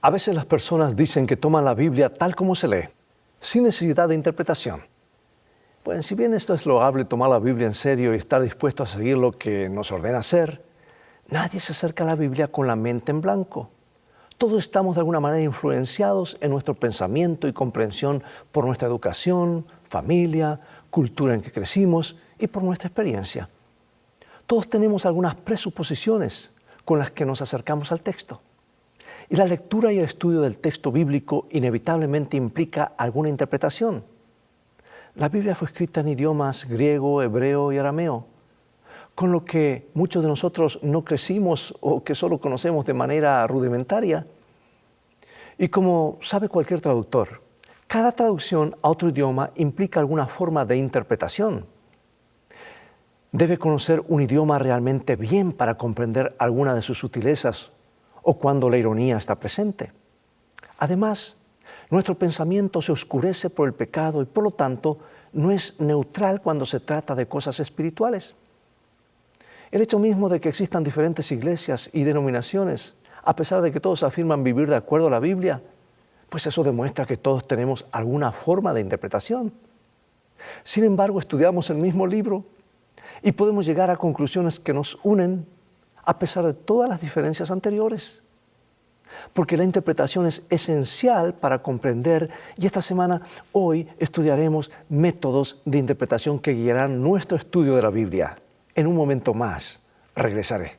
A veces las personas dicen que toman la Biblia tal como se lee, sin necesidad de interpretación. Pues si bien esto es loable, tomar la Biblia en serio y estar dispuesto a seguir lo que nos ordena hacer, nadie se acerca a la Biblia con la mente en blanco. Todos estamos de alguna manera influenciados en nuestro pensamiento y comprensión por nuestra educación, familia, cultura en que crecimos y por nuestra experiencia. Todos tenemos algunas presuposiciones con las que nos acercamos al texto. Y la lectura y el estudio del texto bíblico inevitablemente implica alguna interpretación. La Biblia fue escrita en idiomas griego, hebreo y arameo, con lo que muchos de nosotros no crecimos o que solo conocemos de manera rudimentaria. Y como sabe cualquier traductor, cada traducción a otro idioma implica alguna forma de interpretación. Debe conocer un idioma realmente bien para comprender alguna de sus sutilezas o cuando la ironía está presente. Además, nuestro pensamiento se oscurece por el pecado y por lo tanto no es neutral cuando se trata de cosas espirituales. El hecho mismo de que existan diferentes iglesias y denominaciones, a pesar de que todos afirman vivir de acuerdo a la Biblia, pues eso demuestra que todos tenemos alguna forma de interpretación. Sin embargo, estudiamos el mismo libro y podemos llegar a conclusiones que nos unen a pesar de todas las diferencias anteriores. Porque la interpretación es esencial para comprender y esta semana, hoy, estudiaremos métodos de interpretación que guiarán nuestro estudio de la Biblia. En un momento más, regresaré.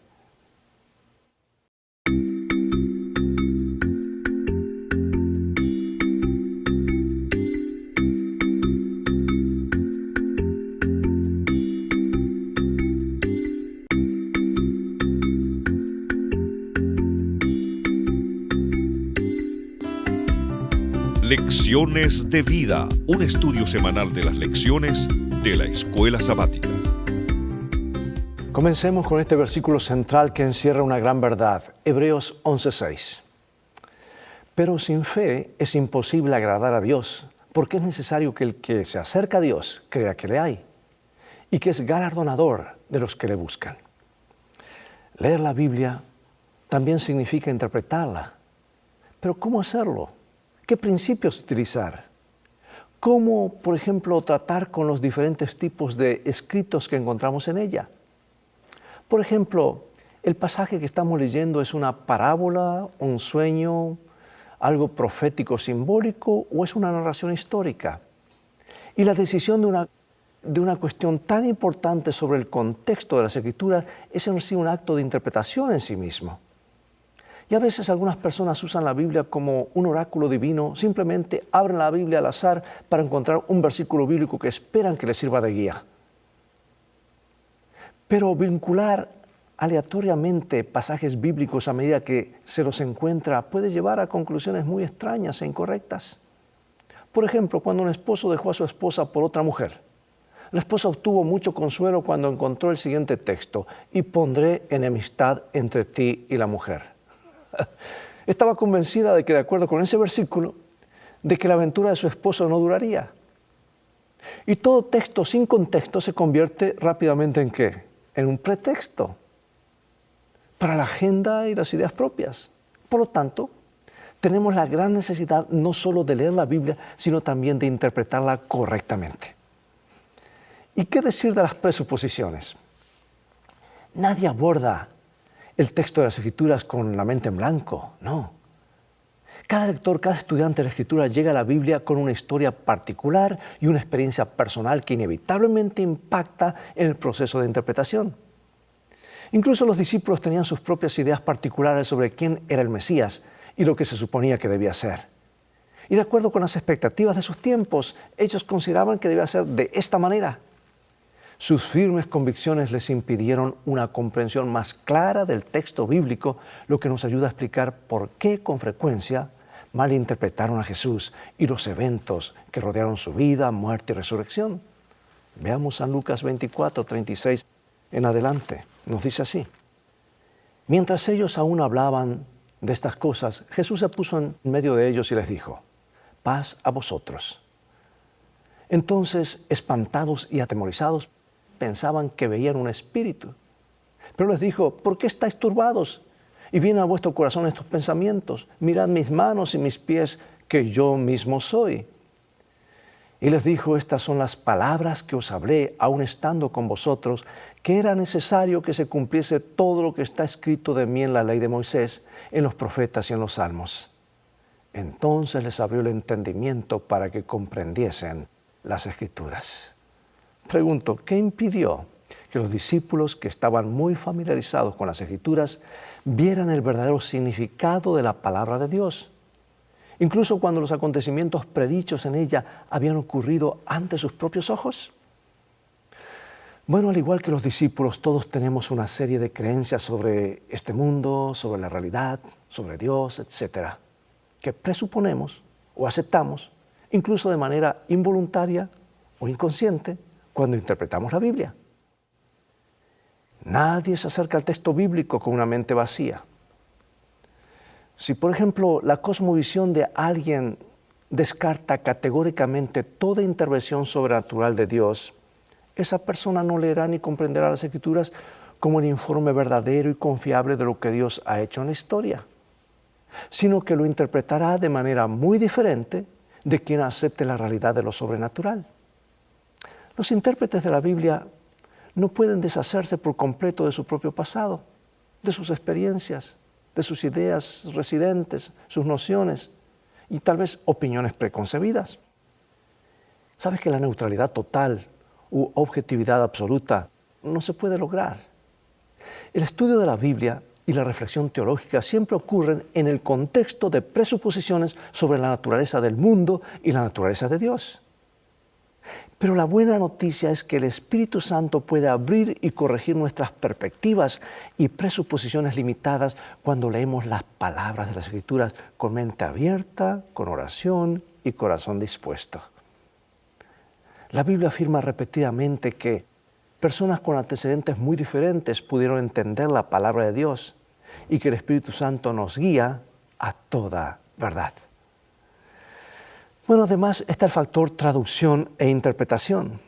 Lecciones de Vida, un estudio semanal de las lecciones de la Escuela Sabática. Comencemos con este versículo central que encierra una gran verdad, Hebreos 11:6. Pero sin fe es imposible agradar a Dios, porque es necesario que el que se acerca a Dios crea que le hay y que es galardonador de los que le buscan. Leer la Biblia también significa interpretarla. Pero ¿cómo hacerlo? ¿Qué principios utilizar? ¿Cómo, por ejemplo, tratar con los diferentes tipos de escritos que encontramos en ella? Por ejemplo, el pasaje que estamos leyendo es una parábola, un sueño, algo profético simbólico o es una narración histórica. Y la decisión de una cuestión tan importante sobre el contexto de las Escrituras es en sí un acto de interpretación en sí mismo. Y a veces algunas personas usan la Biblia como un oráculo divino, simplemente abren la Biblia al azar para encontrar un versículo bíblico que esperan que les sirva de guía. Pero vincular aleatoriamente pasajes bíblicos a medida que se los encuentra puede llevar a conclusiones muy extrañas e incorrectas. Por ejemplo, cuando un esposo dejó a su esposa por otra mujer, la esposa obtuvo mucho consuelo cuando encontró el siguiente texto: y pondré enemistad entre ti y la mujer. Estaba convencida de que, de acuerdo con ese versículo, de que la aventura de su esposo no duraría. Y todo texto sin contexto se convierte rápidamente ¿en qué? En un pretexto para la agenda y las ideas propias. Por lo tanto, tenemos la gran necesidad no solo de leer la Biblia, sino también de interpretarla correctamente. ¿Y qué decir de las presuposiciones? Nadie aborda el texto de las Escrituras con la mente en blanco, no. Cada lector, cada estudiante de la Escritura llega a la Biblia con una historia particular y una experiencia personal que inevitablemente impacta en el proceso de interpretación. Incluso los discípulos tenían sus propias ideas particulares sobre quién era el Mesías y lo que se suponía que debía ser. Y de acuerdo con las expectativas de sus tiempos, ellos consideraban que debía ser de esta manera. Sus firmes convicciones les impidieron una comprensión más clara del texto bíblico, lo que nos ayuda a explicar por qué con frecuencia malinterpretaron a Jesús y los eventos que rodearon su vida, muerte y resurrección. Veamos San Lucas 24:36 en adelante. Nos dice así: mientras ellos aún hablaban de estas cosas, Jesús se puso en medio de ellos y les dijo: paz a vosotros. Entonces, espantados y atemorizados, pensaban que veían un espíritu. Pero les dijo: ¿por qué estáis turbados? Y vienen a vuestro corazón estos pensamientos. Mirad mis manos y mis pies, que yo mismo soy. Y les dijo, estas son las palabras que os hablé, aun estando con vosotros, que era necesario que se cumpliese todo lo que está escrito de mí en la ley de Moisés, en los profetas y en los salmos. Entonces les abrió el entendimiento para que comprendiesen las Escrituras. Pregunto, ¿qué impidió que los discípulos que estaban muy familiarizados con las Escrituras vieran el verdadero significado de la palabra de Dios? Incluso cuando los acontecimientos predichos en ella habían ocurrido ante sus propios ojos. Bueno, al igual que los discípulos, todos tenemos una serie de creencias sobre este mundo, sobre la realidad, sobre Dios, etcétera, que presuponemos o aceptamos, incluso de manera involuntaria o inconsciente, cuando interpretamos la Biblia. Nadie se acerca al texto bíblico con una mente vacía. Si, por ejemplo, la cosmovisión de alguien descarta categóricamente toda intervención sobrenatural de Dios, esa persona no leerá ni comprenderá las Escrituras como el informe verdadero y confiable de lo que Dios ha hecho en la historia, sino que lo interpretará de manera muy diferente de quien acepte la realidad de lo sobrenatural. Los intérpretes de la Biblia no pueden deshacerse por completo de su propio pasado, de sus experiencias, de sus ideas residentes, sus nociones y tal vez opiniones preconcebidas. ¿Sabes que la neutralidad total u objetividad absoluta no se puede lograr? El estudio de la Biblia y la reflexión teológica siempre ocurren en el contexto de presuposiciones sobre la naturaleza del mundo y la naturaleza de Dios. Pero la buena noticia es que el Espíritu Santo puede abrir y corregir nuestras perspectivas y presuposiciones limitadas cuando leemos las palabras de las Escrituras con mente abierta, con oración y corazón dispuesto. La Biblia afirma repetidamente que personas con antecedentes muy diferentes pudieron entender la palabra de Dios y que el Espíritu Santo nos guía a toda verdad. Bueno, además está el factor traducción e interpretación.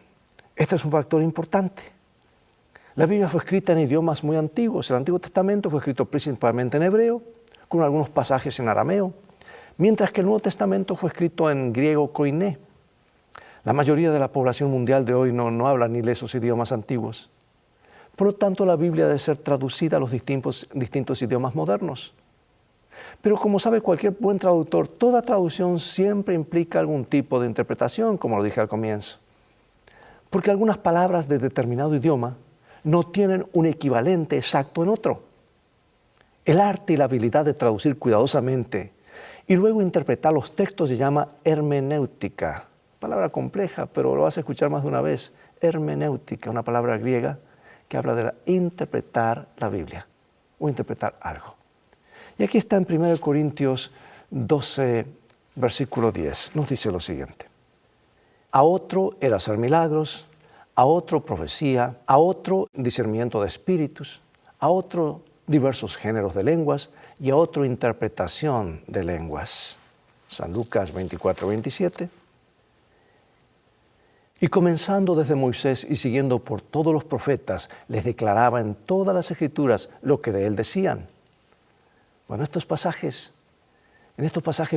Este es un factor importante. La Biblia fue escrita en idiomas muy antiguos. El Antiguo Testamento fue escrito principalmente en hebreo, con algunos pasajes en arameo, mientras que el Nuevo Testamento fue escrito en griego koiné. La mayoría de la población mundial de hoy no habla ni lee esos idiomas antiguos. Por lo tanto, la Biblia debe ser traducida a los distintos idiomas modernos. Pero como sabe cualquier buen traductor, toda traducción siempre implica algún tipo de interpretación, como lo dije al comienzo. Porque algunas palabras de determinado idioma no tienen un equivalente exacto en otro. El arte y la habilidad de traducir cuidadosamente y luego interpretar los textos se llama hermenéutica. Palabra compleja, pero lo vas a escuchar más de una vez. Hermenéutica, una palabra griega que habla de interpretar la Biblia o interpretar algo. Y aquí está en 1 Corintios 12, versículo 10. Nos dice lo siguiente. A otro era hacer milagros, a otro profecía, a otro discernimiento de espíritus, a otro diversos géneros de lenguas y a otro interpretación de lenguas. San Lucas 24, 27. Y comenzando desde Moisés y siguiendo por todos los profetas, les declaraba en todas las Escrituras lo que de él decían. Bueno, en estos pasajes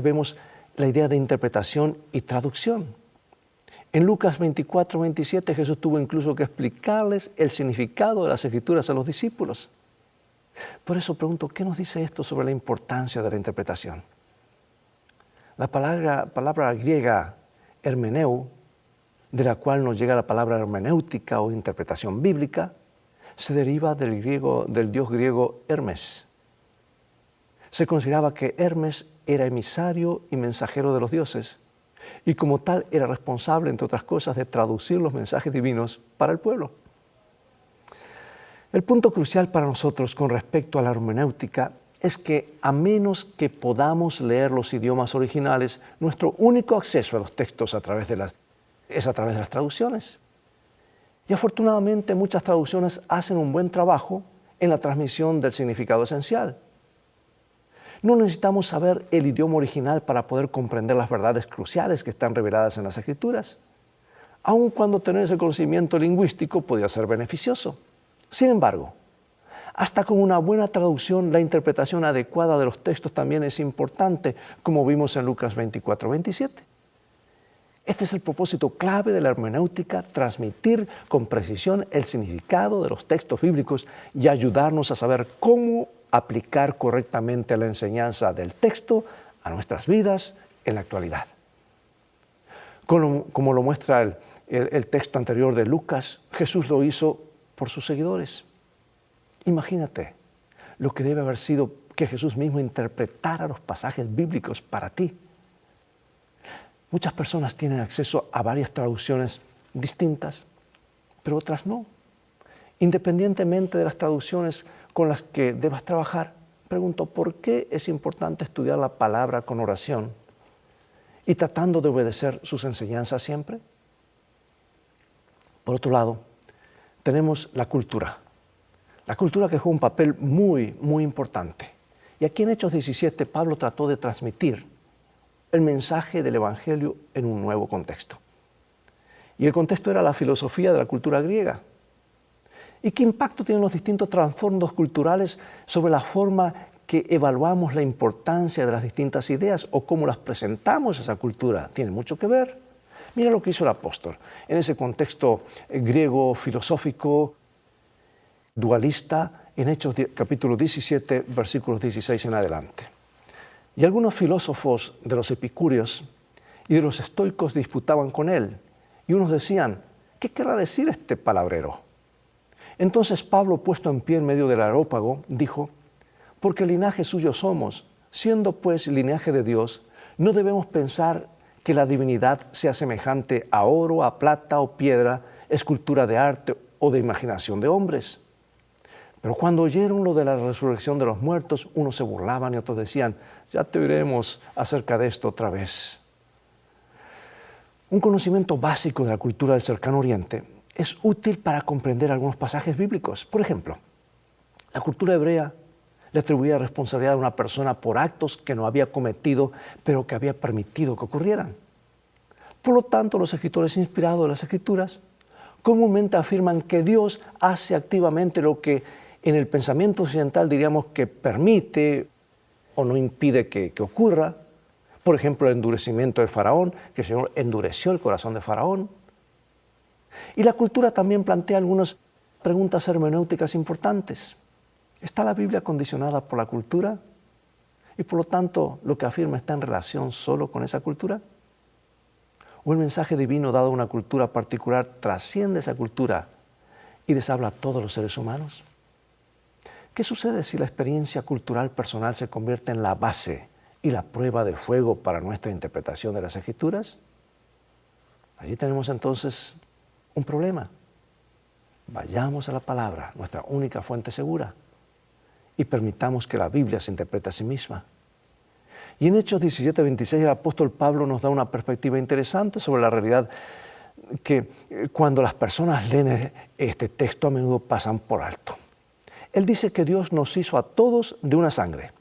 vemos la idea de interpretación y traducción. En Lucas 24, 27 Jesús tuvo incluso que explicarles el significado de las Escrituras a los discípulos. Por eso pregunto, ¿qué nos dice esto sobre la importancia de la interpretación? La palabra griega hermeneu, de la cual nos llega la palabra hermenéutica o interpretación bíblica, se deriva del dios griego Hermes. Se consideraba que Hermes era emisario y mensajero de los dioses y como tal era responsable, entre otras cosas, de traducir los mensajes divinos para el pueblo. El punto crucial para nosotros con respecto a la hermenéutica es que a menos que podamos leer los idiomas originales, nuestro único acceso a los textos es a través de las traducciones. Y afortunadamente muchas traducciones hacen un buen trabajo en la transmisión del significado esencial. No necesitamos saber el idioma original para poder comprender las verdades cruciales que están reveladas en las Escrituras, aun cuando tener ese conocimiento lingüístico podría ser beneficioso. Sin embargo, Hasta con una buena traducción, la interpretación adecuada de los textos también es importante, como vimos en Lucas 24:27. Este es el propósito clave de la hermenéutica: transmitir con precisión el significado de los textos bíblicos y ayudarnos a saber cómo aplicar correctamente la enseñanza del texto a nuestras vidas en la actualidad. Como lo muestra el texto anterior de Lucas, Jesús lo hizo por sus seguidores. Imagínate lo que debe haber sido que Jesús mismo interpretara los pasajes bíblicos para ti. Muchas personas tienen acceso a varias traducciones distintas, pero otras no. Independientemente de las traducciones con las que debas trabajar, pregunto, ¿por qué es importante estudiar la palabra con oración y tratando de obedecer sus enseñanzas siempre? Por otro lado, tenemos la cultura. La cultura que juega un papel muy, muy importante. Y aquí en Hechos 17, Pablo trató de transmitir el mensaje del Evangelio en un nuevo contexto. Y el contexto era la filosofía de la cultura griega. ¿Y qué impacto tienen los distintos trasfondos culturales sobre la forma que evaluamos la importancia de las distintas ideas o cómo las presentamos a esa cultura? Tiene mucho que ver. Mira lo que hizo el apóstol en ese contexto griego, filosófico, dualista, en Hechos capítulo 17, versículos 16 en adelante. Y algunos filósofos de los epicúreos y de los estoicos disputaban con él, y unos decían, ¿qué querrá decir este palabrero? Entonces Pablo, puesto en pie en medio del areópago, dijo, porque linaje suyo somos, siendo pues linaje de Dios, no debemos pensar que la divinidad sea semejante a oro, a plata o piedra, escultura de arte o de imaginación de hombres. Pero cuando oyeron lo de la resurrección de los muertos, unos se burlaban y otros decían, ya te oiremos acerca de esto otra vez. Un conocimiento básico de la cultura del Cercano Oriente es útil para comprender algunos pasajes bíblicos. Por ejemplo, la cultura hebrea le atribuía responsabilidad a una persona por actos que no había cometido, pero que había permitido que ocurrieran. Por lo tanto, los escritores inspirados de las Escrituras comúnmente afirman que Dios hace activamente lo que en el pensamiento occidental diríamos que permite o no impide que ocurra. Por ejemplo, el endurecimiento de Faraón, que el Señor endureció el corazón de Faraón. Y la cultura también plantea algunas preguntas hermenéuticas importantes. ¿Está la Biblia condicionada por la cultura? Y por lo tanto, lo que afirma está en relación solo con esa cultura. ¿O el mensaje divino dado a una cultura particular trasciende esa cultura y les habla a todos los seres humanos? ¿Qué sucede si la experiencia cultural personal se convierte en la base y la prueba de fuego para nuestra interpretación de las Escrituras? Allí tenemos entonces un problema. Vayamos a la palabra, nuestra única fuente segura, y permitamos que la Biblia se interprete a sí misma. Y en Hechos 17:26 el apóstol Pablo nos da una perspectiva interesante sobre la realidad que cuando las personas leen este texto a menudo pasan por alto. Él dice que Dios nos hizo a todos de una sangre.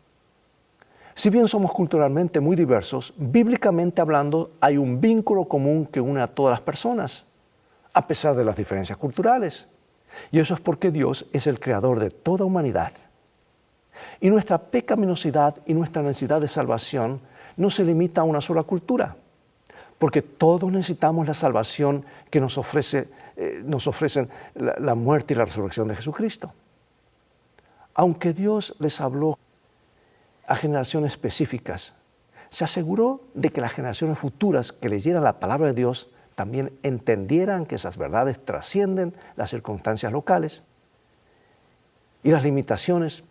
Si bien somos culturalmente muy diversos, bíblicamente hablando hay un vínculo común que une a todas las personas, a pesar de las diferencias culturales. Y eso es porque Dios es el creador de toda humanidad. Y nuestra pecaminosidad y nuestra necesidad de salvación no se limita a una sola cultura, porque todos necesitamos la salvación que nos ofrecen la muerte y la resurrección de Jesucristo. Aunque Dios les habló a generaciones específicas, se aseguró de que las generaciones futuras que leyeran la palabra de Dios también entendieran que esas verdades trascienden las circunstancias locales y las limitaciones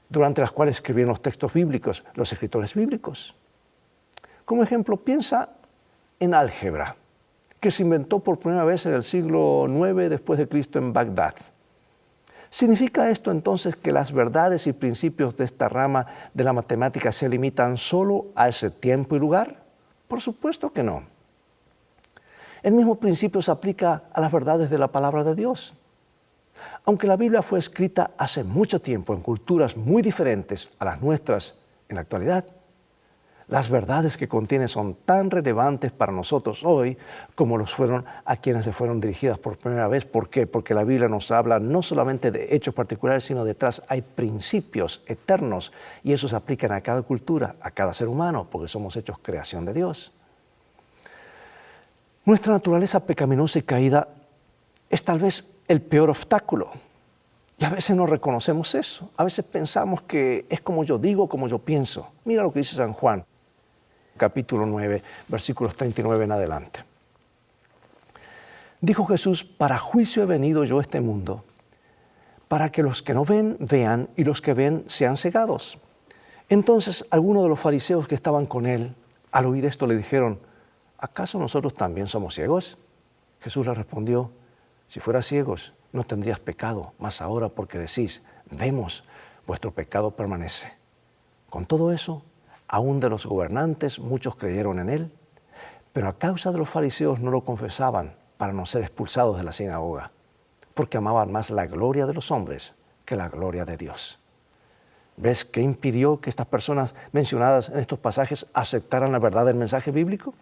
durante las cuales escribieron los textos bíblicos, los escritores bíblicos. Como ejemplo, piensa en álgebra, que se inventó por primera vez en el siglo IX después de Cristo en Bagdad. ¿Significa esto entonces que las verdades y principios de esta rama de la matemática se limitan solo a ese tiempo y lugar? Por supuesto que no. El mismo principio se aplica a las verdades de la palabra de Dios. Aunque la Biblia fue escrita hace mucho tiempo en culturas muy diferentes a las nuestras en la actualidad, Las verdades que contiene son tan relevantes para nosotros hoy como los fueron a quienes le fueron dirigidas por primera vez. ¿Por qué? Porque la Biblia nos habla no solamente de hechos particulares, sino detrás hay principios eternos y esos se aplican a cada cultura, a cada ser humano, porque somos hechos creación de Dios. Nuestra naturaleza pecaminosa y caída es tal vez el peor obstáculo. Y a veces no reconocemos eso. A veces pensamos que es como yo digo, como yo pienso. Mira lo que dice San Juan, capítulo 9, versículos 39 en adelante. Dijo Jesús: para juicio he venido yo a este mundo, para que los que no ven, vean, y los que ven sean cegados. Entonces algunos de los fariseos que estaban con él, al oír esto, le dijeron: ¿acaso nosotros también somos ciegos? Jesús les respondió: si fueras ciegos, no tendrías pecado, mas ahora porque decís, vemos, vuestro pecado permanece. Con todo eso, aún de los gobernantes muchos creyeron en él, pero a causa de los fariseos no lo confesaban para no ser expulsados de la sinagoga, porque amaban más la gloria de los hombres que la gloria de Dios. ¿Ves qué impidió que estas personas mencionadas en estos pasajes aceptaran la verdad del mensaje bíblico?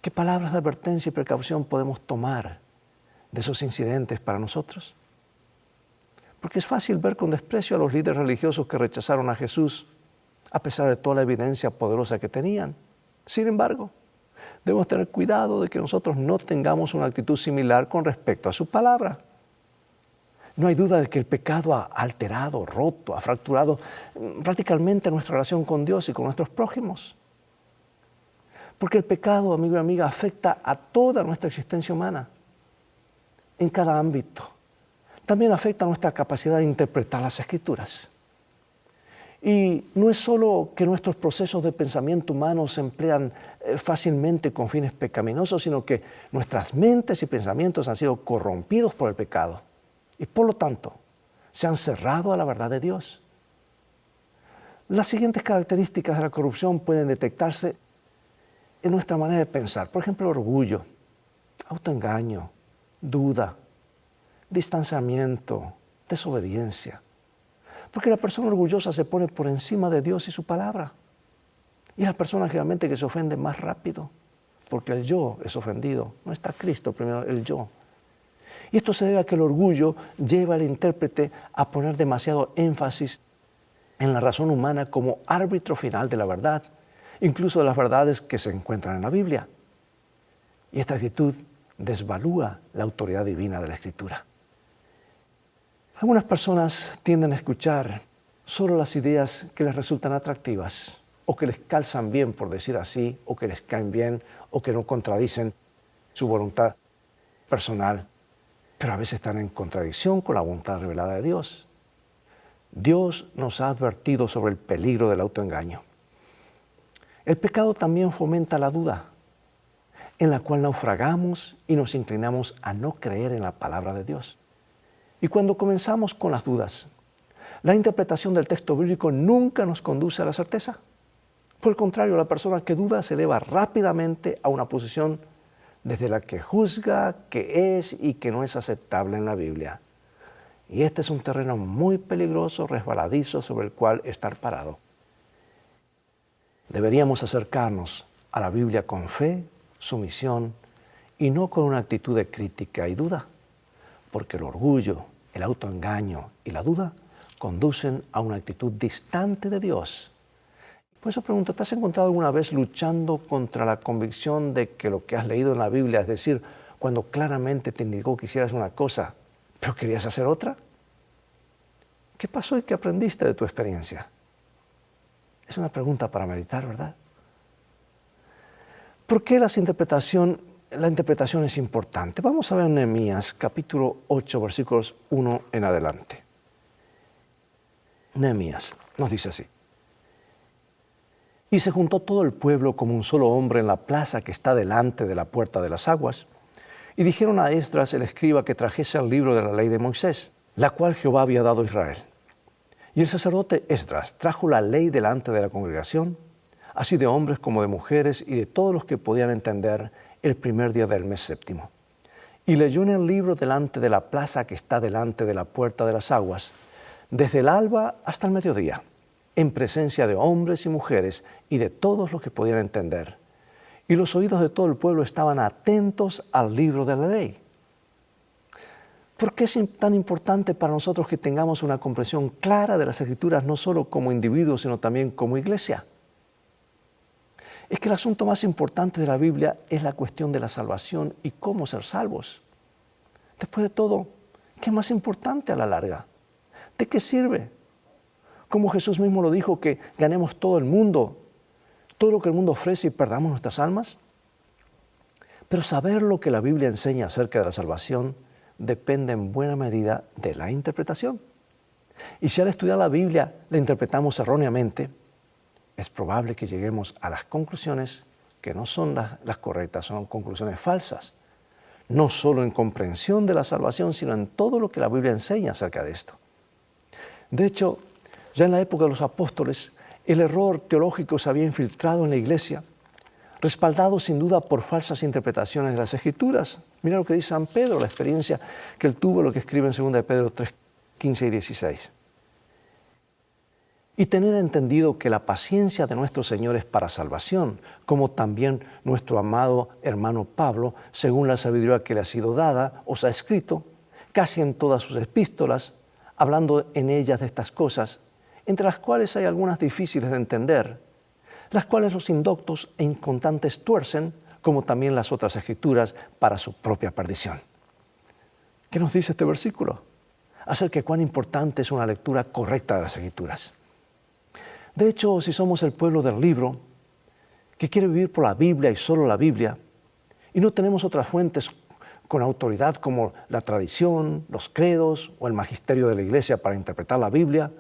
¿Qué palabras de advertencia y precaución podemos tomar de esos incidentes para nosotros? Porque es fácil ver con desprecio a los líderes religiosos que rechazaron a Jesús a pesar de toda la evidencia poderosa que tenían. Sin embargo, debemos tener cuidado de que nosotros no tengamos una actitud similar con respecto a su palabra. No hay duda de que el pecado ha alterado, roto, ha fracturado radicalmente nuestra relación con Dios y con nuestros prójimos. Porque el pecado, amigo y amiga, afecta a toda nuestra existencia humana, en cada ámbito. También afecta a nuestra capacidad de interpretar las Escrituras. Y no es solo que nuestros procesos de pensamiento humano se emplean fácilmente con fines pecaminosos, sino que nuestras mentes y pensamientos han sido corrompidos por el pecado y por lo tanto se han cerrado a la verdad de Dios. Las siguientes características de la corrupción pueden detectarse en nuestra manera de pensar. Por ejemplo, orgullo, autoengaño, duda, distanciamiento, desobediencia. Porque la persona orgullosa se pone por encima de Dios y su palabra. Y es la persona generalmente que se ofende más rápido, porque el yo es ofendido. No está Cristo primero, el yo. Y esto se debe a que el orgullo lleva al intérprete a poner demasiado énfasis en la razón humana como árbitro final de la verdad, incluso de las verdades que se encuentran en la Biblia. Y esta actitud desvalúa la autoridad divina de la Escritura. Algunas personas tienden a escuchar solo las ideas que les resultan atractivas o que les calzan bien, por decir así, o que les caen bien o que no contradicen su voluntad personal, pero a veces están en contradicción con la voluntad revelada de Dios. Dios nos ha advertido sobre el peligro del autoengaño. El pecado también fomenta la duda, en la cual naufragamos y nos inclinamos a no creer en la palabra de Dios. Y cuando comenzamos con las dudas, la interpretación del texto bíblico nunca nos conduce a la certeza. Por el contrario, la persona que duda se eleva rápidamente a una posición desde la que juzga que es y que no es aceptable en la Biblia. Y este es un terreno muy peligroso, resbaladizo, sobre el cual estar parado. Deberíamos acercarnos a la Biblia con fe, sumisión y no con una actitud de crítica y duda, porque el orgullo, el autoengaño y la duda conducen a una actitud distante de Dios. Por eso pregunto, ¿te has encontrado alguna vez luchando contra la convicción de que lo que has leído en la Biblia, es decir, cuando claramente te indicó que hicieras una cosa, pero querías hacer otra? ¿Qué pasó y qué aprendiste de tu experiencia? Es una pregunta para meditar, ¿verdad? ¿Por qué la interpretación es importante? Vamos a ver Nehemías, capítulo 8, versículos 1 en adelante. Nehemías nos dice así: y se juntó todo el pueblo como un solo hombre en la plaza que está delante de la puerta de las aguas, y dijeron a Esdras el escriba que trajese el libro de la ley de Moisés, la cual Jehová había dado a Israel. Y el sacerdote Esdras trajo la ley delante de la congregación, así de hombres como de mujeres y de todos los que podían entender, el primer día del mes séptimo. Y leyó en el libro delante de la plaza que está delante de la puerta de las aguas, desde el alba hasta el mediodía. en presencia de hombres y mujeres y de todos los que podían entender. Y los oídos de todo el pueblo estaban atentos al libro de la ley. ¿Por qué es tan importante para nosotros que tengamos una comprensión clara de las Escrituras, no solo como individuos, sino también como iglesia? Es que el asunto más importante de la Biblia es la cuestión de la salvación y cómo ser salvos. Después de todo, ¿qué es más importante a la larga? ¿De qué sirve? Como Jesús mismo lo dijo, que ganemos todo el mundo, todo lo que el mundo ofrece y perdamos nuestras almas. Pero saber lo que la Biblia enseña acerca de la salvación depende en buena medida de la interpretación. Y si al estudiar la Biblia la interpretamos erróneamente, es probable que lleguemos a las conclusiones que no son las correctas, son conclusiones falsas. No solo en comprensión de la salvación, sino en todo lo que la Biblia enseña acerca de esto. De hecho, ya en la época de los apóstoles, el error teológico se había infiltrado en la iglesia, respaldado sin duda por falsas interpretaciones de las Escrituras. Mira lo que dice San Pedro, la experiencia que él tuvo, lo que escribe en 2 de Pedro 3, 15 y 16. Y tened entendido que la paciencia de nuestro Señor es para salvación, como también nuestro amado hermano Pablo, según la sabiduría que le ha sido dada, os ha escrito, casi en todas sus epístolas, hablando en ellas de estas cosas, entre las cuales hay algunas difíciles de entender, las cuales los indoctos e inconstantes tuercen, como también las otras Escrituras, para su propia perdición. ¿Qué nos dice este versículo? Acerca de cuán importante es una lectura correcta de las Escrituras. De hecho, si somos el pueblo del libro, que quiere vivir por la Biblia y solo la Biblia, y no tenemos otras fuentes con autoridad como la tradición, los credos o el magisterio de la Iglesia para interpretar la Biblia,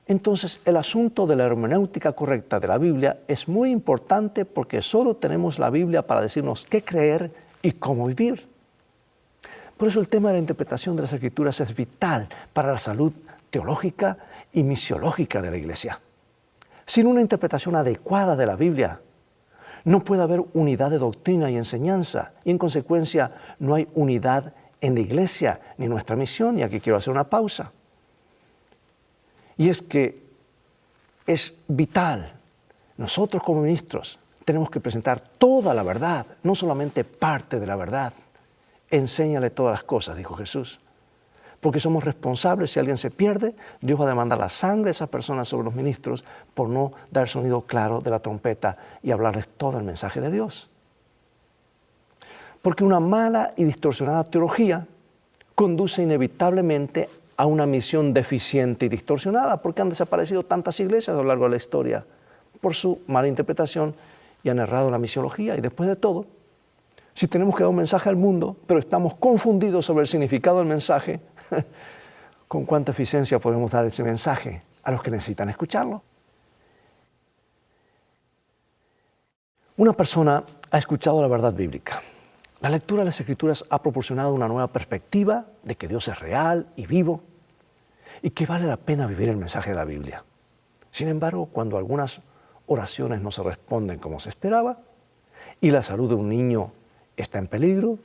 entonces el asunto de la hermenéutica correcta de la Biblia es muy importante porque solo tenemos la Biblia para decirnos qué creer y cómo vivir. Por eso el tema de la interpretación de las Escrituras es vital para la salud teológica y misiológica de la Iglesia. Sin una interpretación adecuada de la Biblia, no puede haber unidad de doctrina y enseñanza, y en consecuencia no hay unidad en la Iglesia ni en nuestra misión. Y aquí quiero hacer una pausa. Y es que es vital. Nosotros como ministros tenemos que presentar toda la verdad, no solamente parte de la verdad. Enséñale todas las cosas, dijo Jesús. Porque somos responsables, si alguien se pierde, Dios va a demandar la sangre de esa persona sobre los ministros por no dar sonido claro de la trompeta y hablarles todo el mensaje de Dios. Porque una mala y distorsionada teología conduce inevitablemente a una misión deficiente y distorsionada, porque han desaparecido tantas iglesias a lo largo de la historia por su mala interpretación y han errado la misiología. Y después de todo, si tenemos que dar un mensaje al mundo, pero estamos confundidos sobre el significado del mensaje, ¿con cuánta eficiencia podemos dar ese mensaje a los que necesitan escucharlo? Una persona ha escuchado la verdad bíblica. La lectura de las Escrituras ha proporcionado una nueva perspectiva de que Dios es real y vivo y que vale la pena vivir el mensaje de la Biblia. Sin embargo, cuando algunas oraciones no se responden como se esperaba y la salud de un niño está en peligro,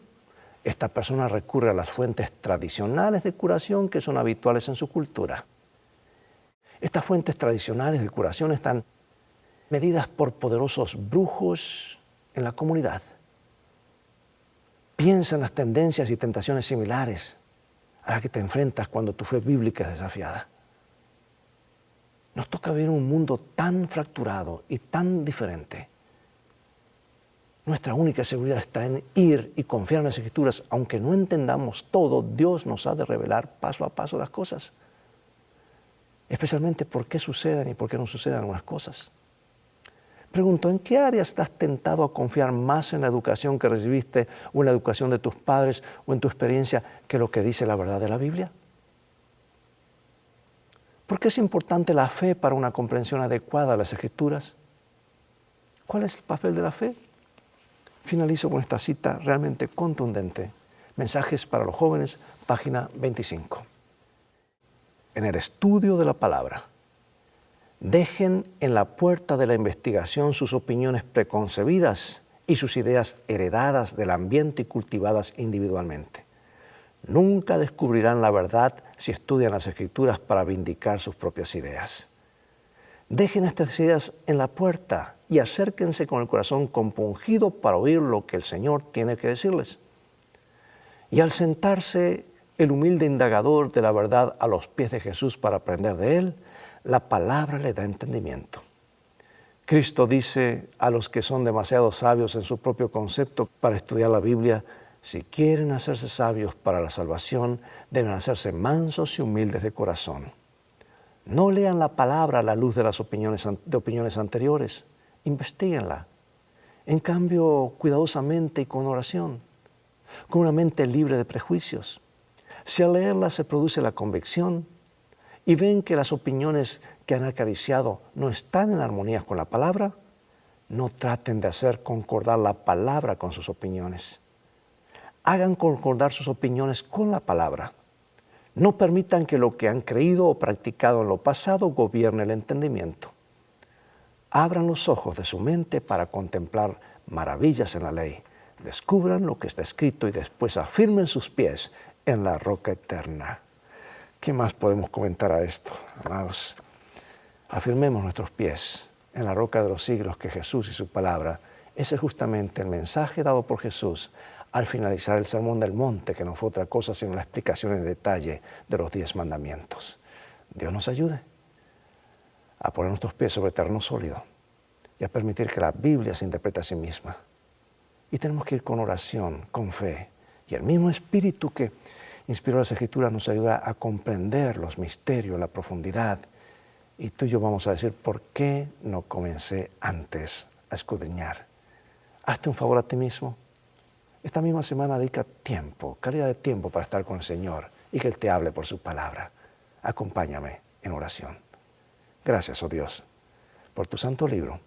esta persona recurre a las fuentes tradicionales de curación que son habituales en su cultura. Estas fuentes tradicionales de curación están medidas por poderosos brujos en la comunidad. Piensa en las tendencias y tentaciones similares a las que te enfrentas cuando tu fe bíblica es desafiada. Nos toca vivir un mundo tan fracturado y tan diferente. Nuestra única seguridad está en ir y confiar en las Escrituras. Aunque no entendamos todo, Dios nos ha de revelar paso a paso las cosas. Especialmente por qué suceden y por qué no suceden algunas cosas. Pregunto, ¿en qué área estás tentado a confiar más en la educación que recibiste o en la educación de tus padres o en tu experiencia que lo que dice la verdad de la Biblia? ¿Por qué es importante la fe para una comprensión adecuada de las Escrituras? ¿Cuál es el papel de la fe? Finalizo con esta cita realmente contundente. Mensajes para los jóvenes, página 25. En el estudio de la palabra, dejen en la puerta de la investigación sus opiniones preconcebidas y sus ideas heredadas del ambiente y cultivadas individualmente. Nunca descubrirán la verdad si estudian las Escrituras para vindicar sus propias ideas. Dejen estas ideas en la puerta y acérquense con el corazón compungido para oír lo que el Señor tiene que decirles. Y al sentarse el humilde indagador de la verdad a los pies de Jesús para aprender de Él, la palabra le da entendimiento. Cristo dice a los que son demasiado sabios en su propio concepto para estudiar la Biblia: si quieren hacerse sabios para la salvación, deben hacerse mansos y humildes de corazón. No lean la palabra a la luz de las opiniones anteriores, investíguenla. En cambio, cuidadosamente y con oración, con una mente libre de prejuicios. Si al leerla se produce la convicción y ven que las opiniones que han acariciado no están en armonía con la palabra, no traten de hacer concordar la palabra con sus opiniones. Hagan concordar sus opiniones con la palabra. No permitan que lo que han creído o practicado en lo pasado gobierne el entendimiento. Abran los ojos de su mente para contemplar maravillas en la ley. Descubran lo que está escrito y después afirmen sus pies en la roca eterna. ¿Qué más podemos comentar a esto, amados? Afirmemos nuestros pies en la roca de los siglos, que Jesús y su palabra. Ese es justamente el mensaje dado por Jesús al finalizar el Sermón del Monte, que no fue otra cosa sino la explicación en detalle de los 10 mandamientos. Dios nos ayude a poner nuestros pies sobre terreno sólido y a permitir que la Biblia se interprete a sí misma. Y tenemos que ir con oración, con fe. Y el mismo Espíritu que inspiró las Escrituras nos ayuda a comprender los misterios, la profundidad. Y tú y yo vamos a decir: ¿por qué no comencé antes a escudriñar? Hazte un favor a ti mismo. Esta misma semana dedica tiempo, calidad de tiempo para estar con el Señor y que Él te hable por su palabra. Acompáñame en oración. Gracias, oh Dios, por tu santo libro.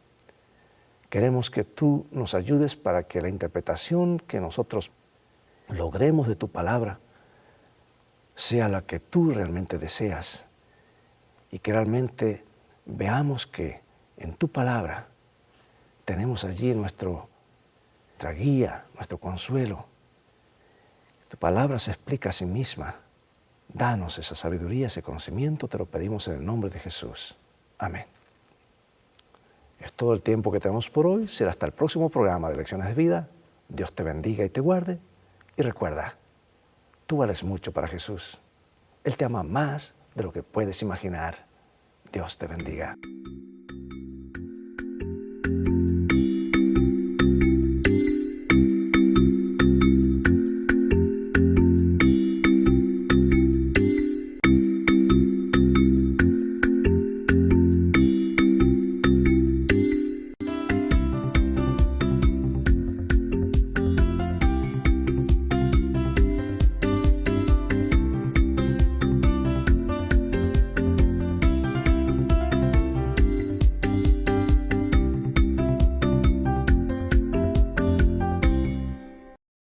Queremos que tú nos ayudes para que la interpretación que nosotros logremos de tu palabra sea la que tú realmente deseas y que realmente veamos que en tu palabra tenemos allí nuestra guía, nuestro consuelo. Tu palabra se explica a sí misma. Danos esa sabiduría, ese conocimiento, te lo pedimos en el nombre de Jesús. Amén. Es todo el tiempo que tenemos por hoy. Será hasta el próximo programa de Lecciones de Vida. Dios te bendiga y te guarde. Y recuerda, tú vales mucho para Jesús. Él te ama más de lo que puedes imaginar. Dios te bendiga.